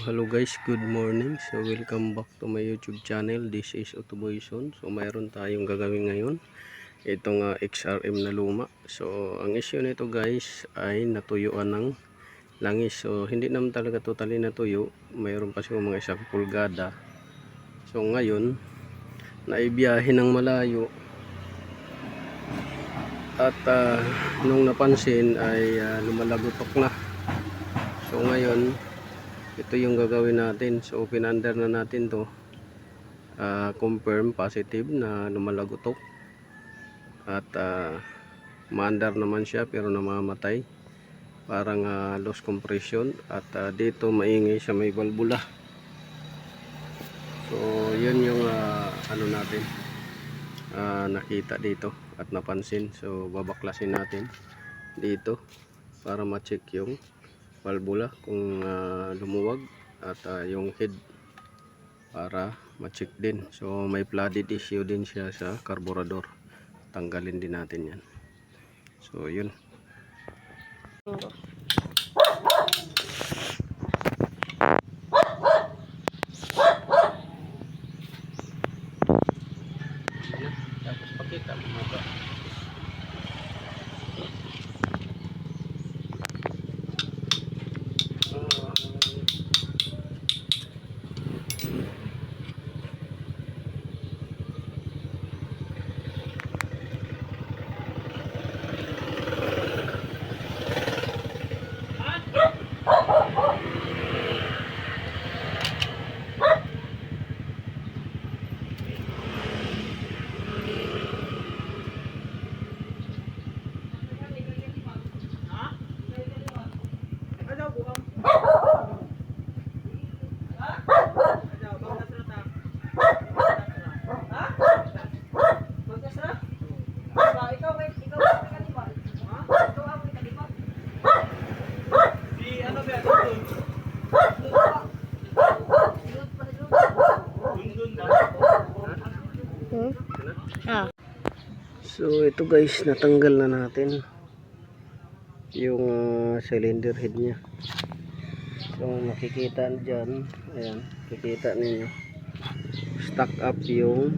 hello guys, good morning. So welcome back to my YouTube channel. This is Autoboyson. So mayroon tayong gagawin ngayon, itong XRM na luma. So ang issue nito guys ay natuyuan ng langis. So hindi naman talaga totally natuyo, mayroon pa siguro mga 1 pulgada. So ngayon naibiyahe ng malayo at nung napansin ay lumalagotok na. So ngayon ito yung gagawin natin. So pinandar na natin to, confirm positive na lumalagotok at maandar naman siya pero namamatay, parang loss compression. At dito maingay sa may valvula. So yun yung ano natin nakita dito at napansin. So babaklasin natin dito para ma-check yung valvula kung lumuwag at yung head para ma-check din. So may flooded issue din siya sa carburetor, tanggalin din natin yan. So yun. Tapos pakita mo ba? So ito guys, natanggal na natin yung cylinder head nya. So makikita dyan, ayan, makikita ninyo stuck up yung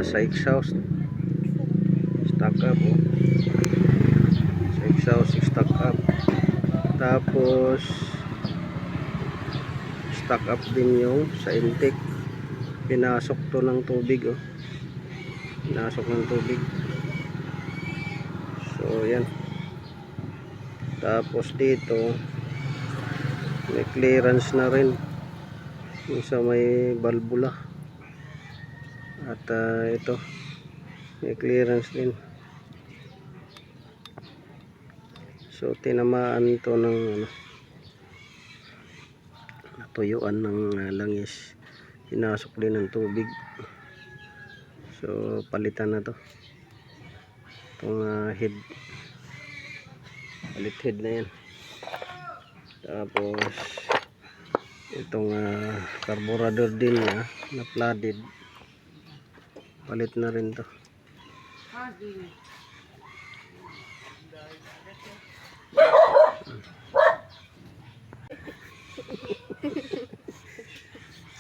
sa exhaust, stuck up sa exhaust, stuck up. Tapos stuck up din yung sa intake, pinasok to ng tubig pinasok ng tubig. So yan. Tapos dito may clearance na rin yung sa may valvula. At ito may clearance din. So tinamaan ito ng natuyuan ng langis, pinasok din ng tubig. So palitan na to itong head, palit head na yan. Tapos itong carburetor din niya na flooded, palit na rin to.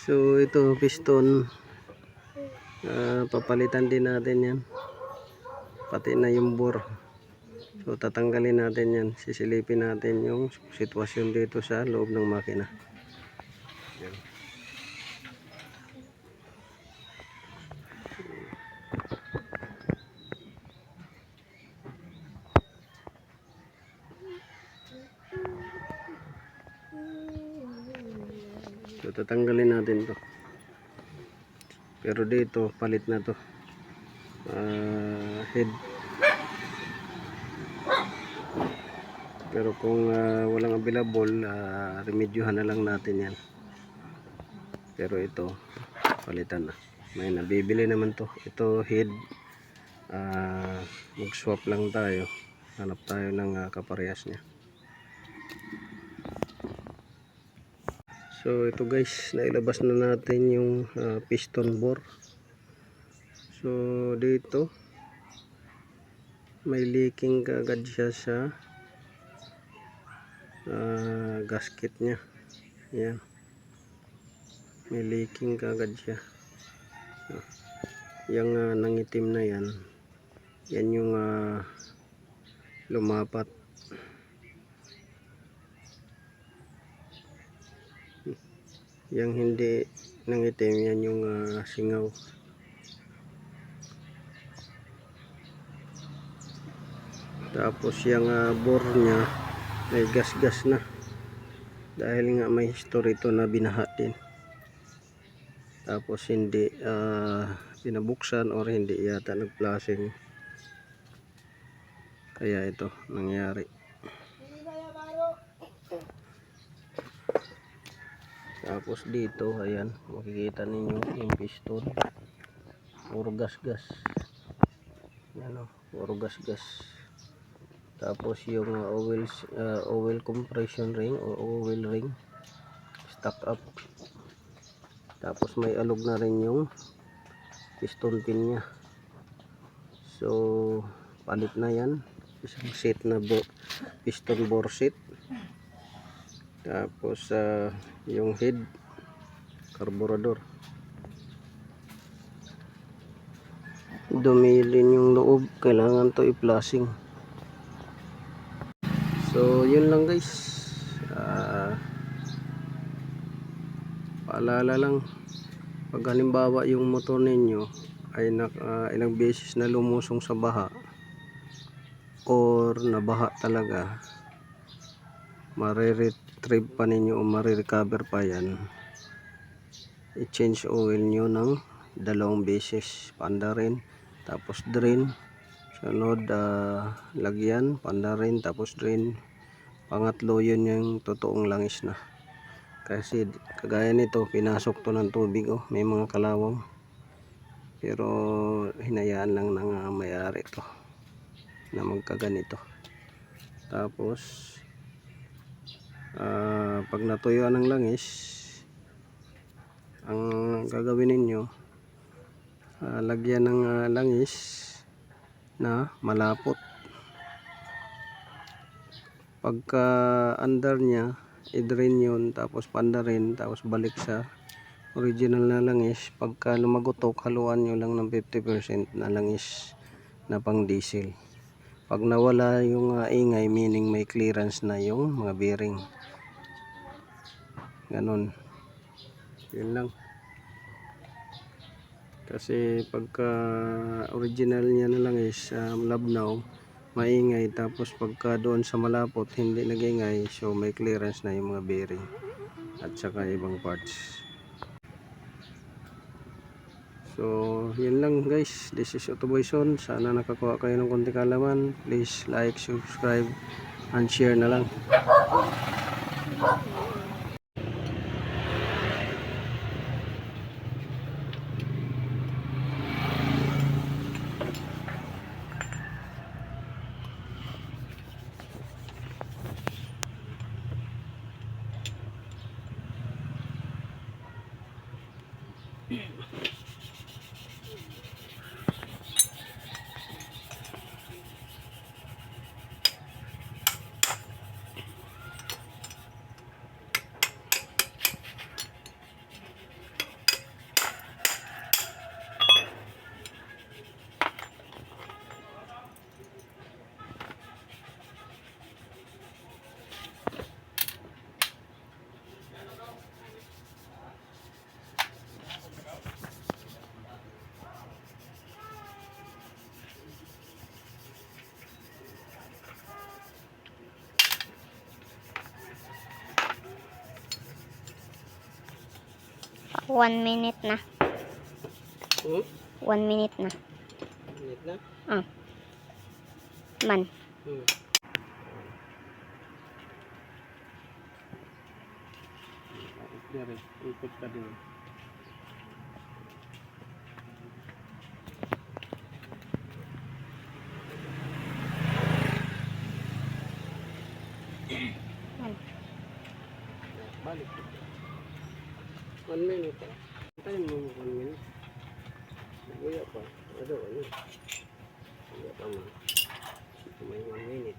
So ito piston, papalitan din natin yan, pati na yung bore. So tatanggalin natin yan, sisilipin natin yung sitwasyon dito sa loob ng makina. Yan. So tatanggalin natin to, pero dito palit na to head. Pero kung walang available, remedyohan na lang natin yan. Pero ito palitan na, may nabibili naman to. Ito head, mag swap lang tayo, hanap tayo ng kaparehas nya. So ito guys, nailabas na natin yung piston bore. So dito may leaking kaagad siya sa gasket nya. Yan. May leaking kagad siya. Yung nangitim na yan. Yan yung lumapat. Yung hindi nangitim, yan yung singaw. Tapos yung bore nya may gas-gas na. Dahil nga may history ito na binaha din. Tapos hindi pinabuksan or hindi yata nag-flashing. Kaya ito nangyari. Tapos dito, ayan, makikita ninyo yung piston. Puro gas-gas. Yan o, puro gas-gas. Tapos yung oil compression ring o oil ring stuck up. Tapos may alog na rin yung piston pin nya. So palit na yan, isang set na piston bore set. Tapos yung head carburetor, dumilin yung loob, kailangan to i-flashing. So yun lang guys, paalala lang, pag halimbawa yung motor ninyo ay ilang beses na lumusong sa baha or nabaha talaga, mariretrieve pa ninyo o marirecover pa yan, i-change oil nyo ng 2 beses, panda rin, tapos drain, sunod lagyan, panda rin, tapos drain, pangatlo yun yung totoong langis na. Kasi kagaya nito, pinasok to ng tubig, may mga kalawang, pero hinayaan lang ng may-ari to na magkaganito. Tapos pag natuyuan ng langis, ang gagawin ninyo, lagyan ng langis na malapot. Pagka under nya, i-drain yun, tapos panda rin, tapos balik sa original na langis. Pagka lumagotok, haluan nyo lang ng 50% na langis na pang diesel. Pag nawala yung ingay, meaning may clearance na yung mga bearing. Ganon. Yun lang. Kasi pagka original niya na langis, labnaw, maingay, tapos pagka doon sa malapot hindi nagingay, so may clearance na yung mga bearing at saka ibang parts. So yun lang guys, this is Autoboyson. Sana nakakuha kayo ng konting kaalaman. Please like, subscribe and share na lang. 1 minute na. 1 minute na. Minute na? Man. Ikot ka din. Balik. 1 minute pa. Antayin mo 1 minute. Buya pa. Ano? Buya pa mo. May 1 minute.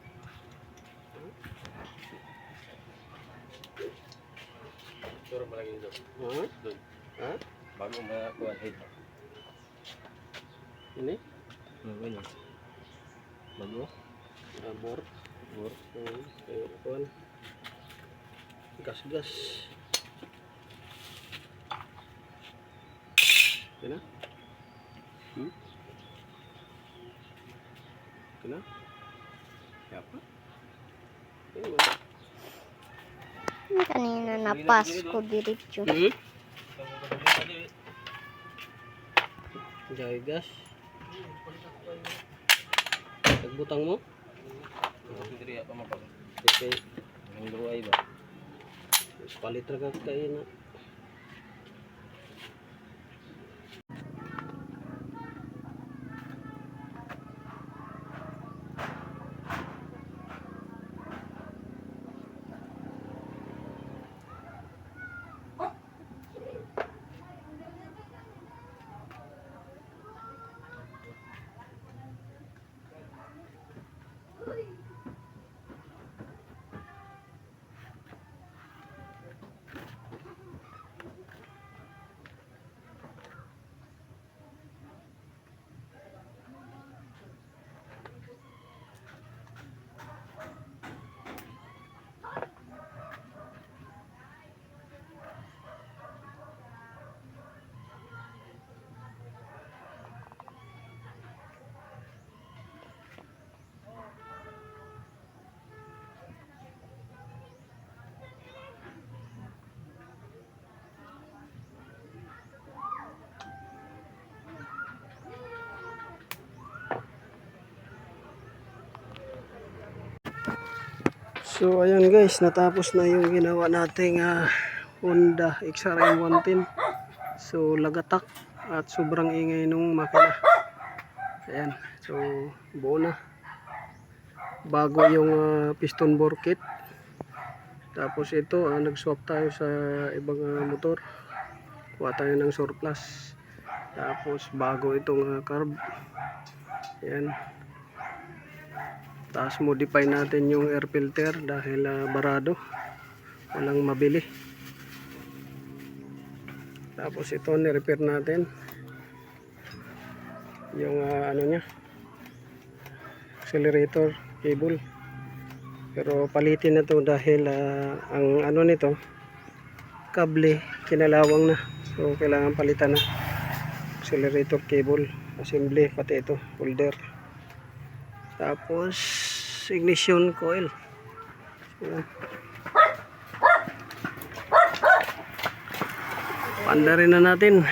Sure malaki doon. Ha? Doon. Ha? Bago makakuha head. Ini? Ano? Bago? Bor. Bor. Kayo kuan. Gas-gas. Kena? Kena? Siapa? Ini mana? Kanina na Pasko diretso. Jaya gas. Nagbutang mo? Sendiri apa mapag? Okay. Ang luway ba? Palit ra ka kayo na. So ayan guys, natapos na yung ginawa nating Honda XRM 110. So lagatak at sobrang ingay nung makina. Ayan, so buo na. Bago yung piston bore kit. Tapos ito, nag-swap tayo sa ibang motor. Kuha tayo ng surplus. Tapos bago itong carb. Ayan. Tapos modify natin yung air filter dahil barado, walang mabili. Tapos ito ni-repair natin yung ano nya, accelerator cable. Pero palitin na to dahil ang ano nito, kable kinalawang na. So kailangan palitan na accelerator cable, assembly, pati ito holder. Tapos ignition coil. So, pandarin na natin.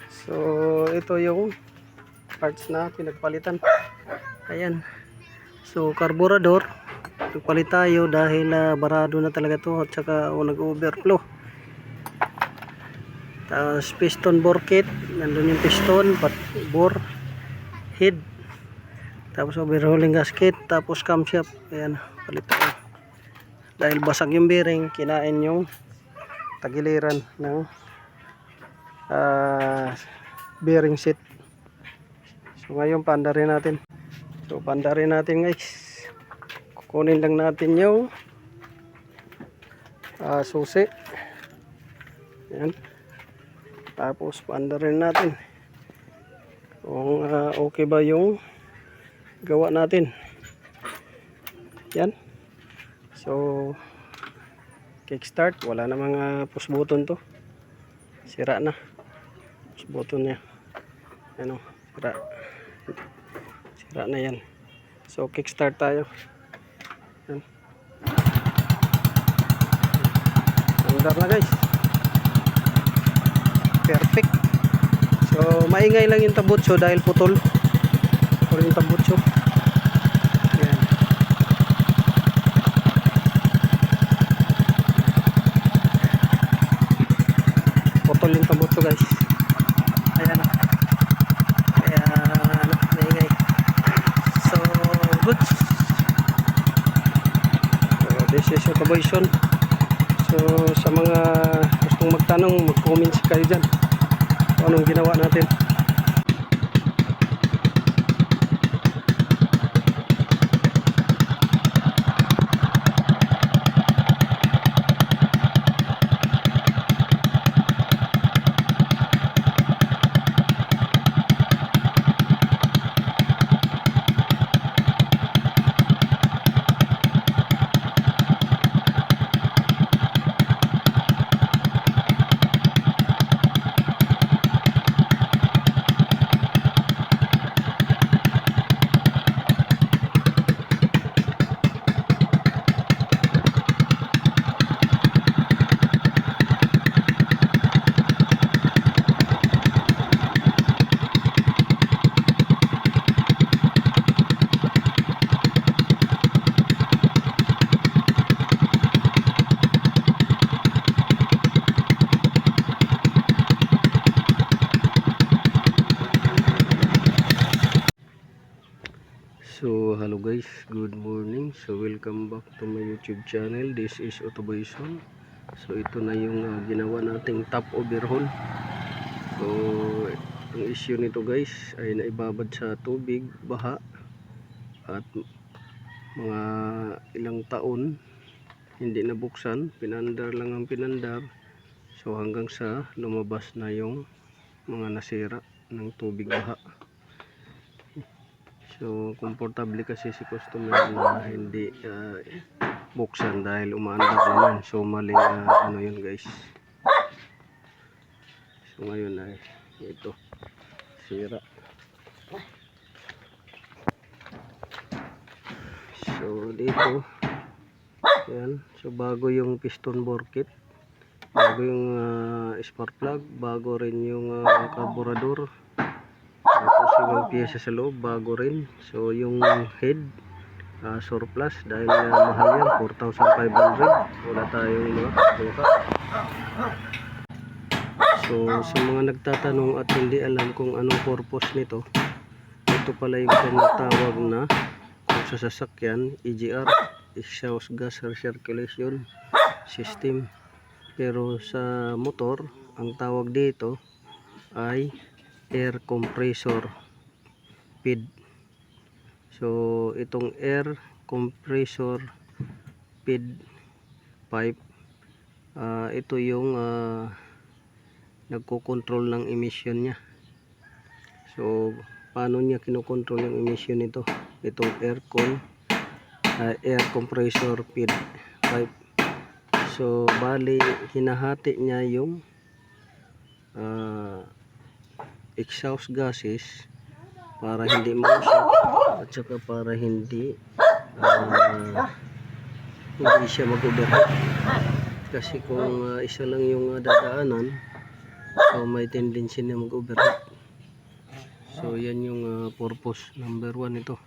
So ito yung parts na pinagpalitan. Ayan. So carburetor nagpalit tayo dahil barado na talaga to at saka nag-overflow. Tapos piston bore kit, nandun yung piston, bore, head, tapos overhauling gasket, tapos camshaft. Ayan, palit tayo. Dahil basag yung bearing, kinain yung tagiliran ng bearing set. So ngayon pandarin natin. So pandarin natin guys. Kukunin lang natin yung susi. Ayan. Tapos paandarin natin kung okay ba yung gawa natin. Yan. So kickstart, wala namang push button to. Sira na push button nya. Ano, sira na yan. So kickstart tayo. Yan. Andar na guys. Perfect. So maingay lang yung tabutso dahil putol yung tabutso. Ayan. Putol yung tabutso guys. Ayan na. Kaya maingay. So good. So this is your kaboyson. So sa mga gustong magtanong, mag-comments kayo dyan kung anong ginawa natin. So welcome back to my YouTube channel. This is Autoboyson. So ito na yung ginawa nating top overhaul. So ang issue nito guys ay naibabad sa tubig, baha, at mga ilang taon hindi nabuksan, pinandar lang ang pinandar. So hanggang sa lumabas na yung mga nasira ng tubig, baha. So komportable kasi si customer na hindi buksan dahil umaandar naman. So maling ano yun guys. So ngayon ay ito sira. So dito yan, so bago yung piston bore kit, bago yung spark plug, bago rin yung carburetor. Tapos yung piyesa sa loob bago rin. So yung head surplus dahil mahal yan, 4,500. Wala tayong mga buka. So sa mga nagtatanong at hindi alam kung anong purpose nito, ito pala yung tinatawag na kung sa sasakyan EGR, exhaust gas recirculation system. Pero sa motor ang tawag dito ay air compressor feed. So itong air compressor feed pipe, ito yung nagko-control ng emission niya. So paano niya kinokontrol yung emission nito? Itong air compressor feed pipe. So bali hinahati niya yung exhaust gases para hindi mausok at saka para hindi siya mag-overheat. Kasi kung isa lang yung dadaanan, so may tendency na mag-overheat. So yan yung purpose number 1 ito.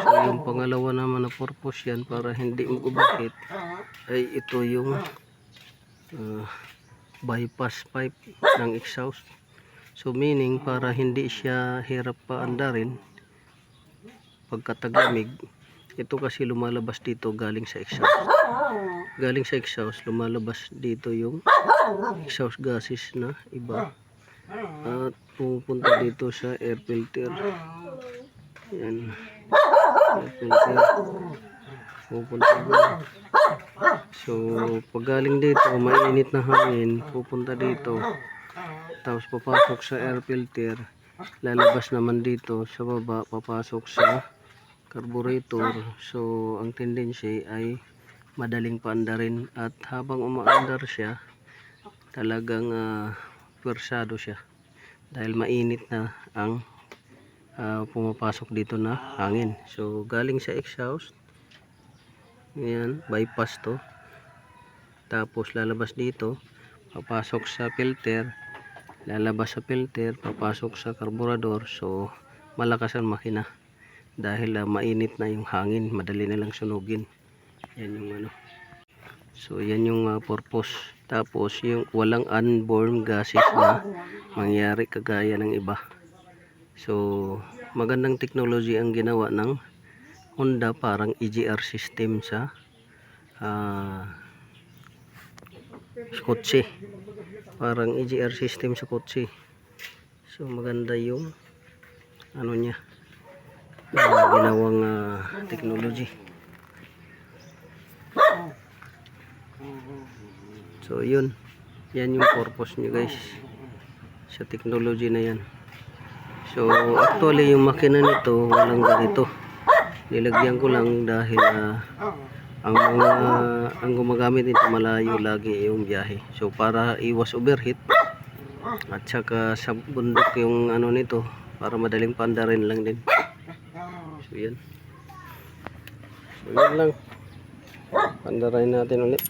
So yung pangalawa naman na purpose yan para hindi mag-overheat ay ito yung bypass pipe ng exhaust. So meaning para hindi siya hirap paandarin pagkatagamig. Ito kasi lumalabas dito galing sa exhaust. Galing sa exhaust lumalabas dito yung exhaust gases na iba at pupunta dito sa air filter. Yan, air filter pupunta dito. So pag galing dito mainit na hangin pupunta dito, tapos papasok sa air filter, lalabas naman dito sa baba, papasok sa carburetor. So ang tendency ay madaling paandarin at habang umaandar siya talagang pwersado siya dahil mainit na ang pumapasok dito na hangin. So galing sa exhaust, yan, bypass to, tapos lalabas dito, papasok sa filter, lalabas sa filter, papasok sa carburetor. So malakas ang makina dahil mainit na yung hangin, madali na lang sunugin. Yan yung ano. So yan yung purpose. Tapos yung walang unborn gases na mangyari kagaya ng iba. So magandang technology ang ginawa ng Honda, parang EGR system sa kotse. Parang EGR system sa kotse. So maganda yung ano niya, ginawang technology. So yun, yan yung purpose niya guys sa technology na yan. So actually yung makina nito walang ganito, nilagyan ko lang dahil ang gumagamit nito malayo lagi yung biyahe. So para iwas overheat at saka sa bundok yung ano nito para madaling pandarin lang din. So yan. So yan lang. Pandarin natin ulit.